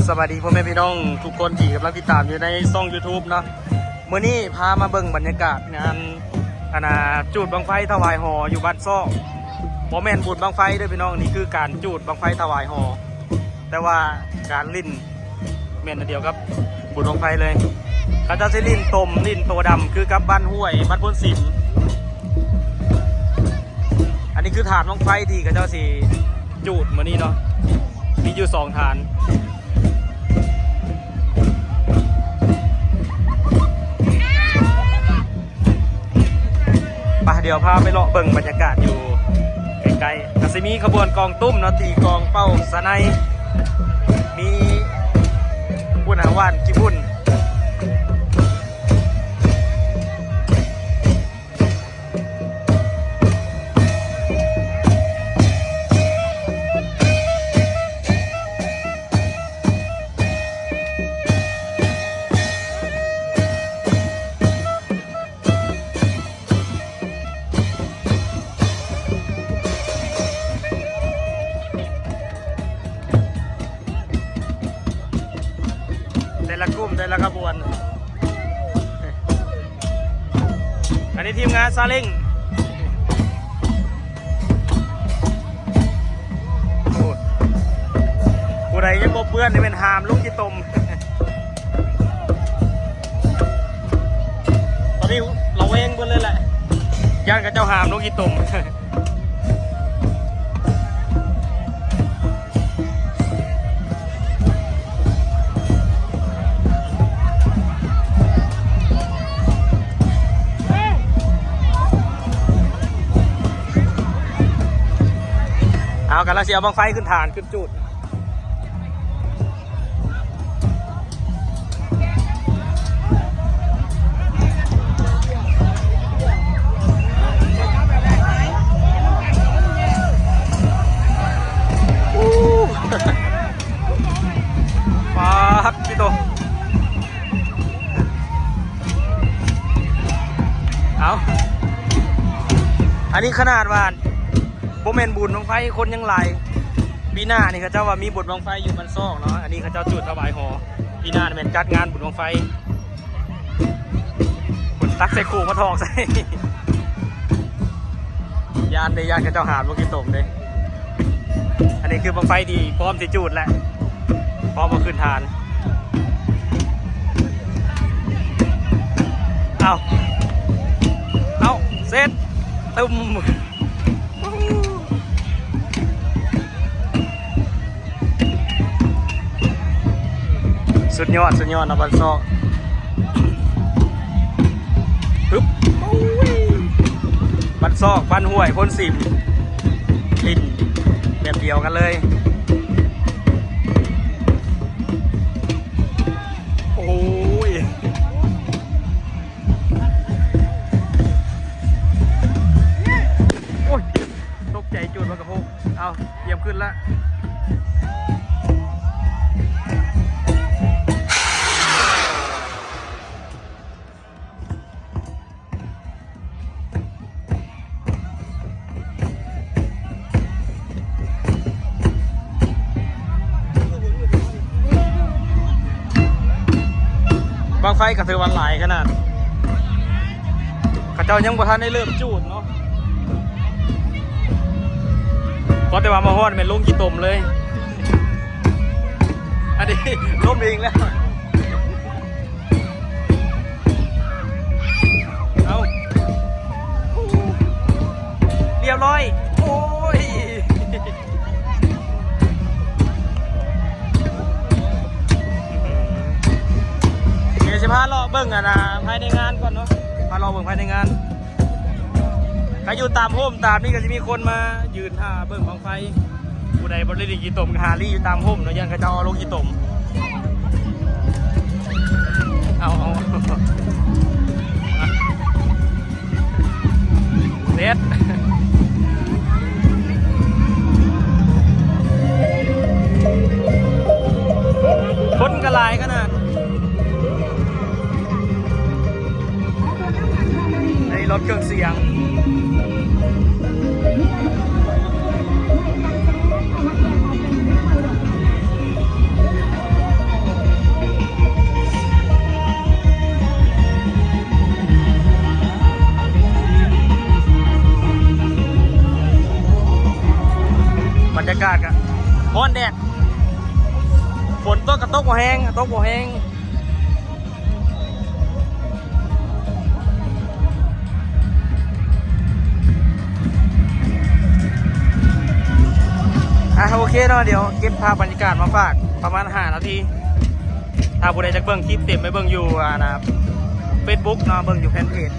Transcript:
สวัสดีพ่อแม่พี่น้องทุกคนที่กำลังติดตามอยู่ในช่อง YouTube เนาะเมื่อนี้พามาเบิ่งบรรยากาศงานจูดบังไฟถวายหออยู่บ้านซ่อบ่แม่นบุญบังไฟเด้อพี่น้องนี่คือการจูดบังไฟถวายหอแต่ว่าการลิ้นแม่นอันเดียวกับบุญบังไฟเลยเขาจะสิลิ้นตมลิ้นโตดำคือกับบ้านห้วยบ้านพ้นสิมอันนี้คือฐานบังไฟที่เขาเจ้าสิจูดมื้อนี้เนาะมีอยู่2ฐานเดี๋ยวพาไปเลาะเบิ่งบรรยากาศอยู่ใกล้ๆก็สิมีขบวนกองตุ้มเนาะตีกองเป้าสะไนมีบุญหาว่านกี่บุญแต่ละกลุ่มแต่ละขบวนอันนี้ทีมงานซาเล้งผู้ใดยังบ่เปื้อนนี่เป็นหามลูกจิตมตอนนี้เราเองเบิ้ลเลยแหละย่านกับเจ้าหามลูกจิตมเอากันแล้วเสียบังไฟขึ้นฐานขึ้นจุดป๊าบพี่โตเอาอันนี้ขนาดว่าโบเมนบุญบังไฟคนยังไหลปีหน้านี่เขาเจ้าว่ามีบุญบังไฟอยู่มันซอกเนาะอันนี้เขาเจ้าจุดถวายหอปีหน้าเป็นจัดงานบุญบังไฟบุญตักใส่ขู่มาทองใส่ยานในยานเขาเจ้าหาลูกกินตมเลยอันนี้คือบังไฟดีพร้อมสิจุดแหละพร้อมมาขึ้นฐานเอาเสร็จตึมสุดยอดนะบันซอกปึ๊บบันซอกบันห้วยพ้นสิมลิ้นแบบเดียวกันเลยโอ้ยโอ้ยตกใจจุดมากระพุ้งเอาเยี่ยมขึ้นละบางไฟกับเธอวันหลายขนาดข้าเจ้ายังบ่ทันได้เริ่มจูดเนาะเพราะแต่ว่ามาฮอดเป็นลงกี่ตมเลยอันนี้ล้มเองแล้วเอาเรียบร้อยโอ้ยพาเราเบิ่งภายในงานก่อนเนาะพาเราเบิ่งภายในงานก็อยู่ตามโฮมตามนี่ก็จะมีคนมายืนท่าเบิ่งบังไฟผู้ใดบริลิกีตมหาลี่อยู่ตามโฮมเนาะยังกระเจ้าลงกีตมเอาเสร็จคนกระลายขนาดรถเครื่องเสียง บ รยากาศกันร้อนแดดฝนตกกระตกบ่แห้งตกบ่แห้งโอเคเนาะเดี๋ยวเก็บภาพบรรยากาศมาฝากประมาณ5 นาทีถ้าผู้ใดจะเบิ่งคลิปเต็มไปเบิ่งอยู่นะ Facebook เนาะเบิ่งอยู่แฟนเพจ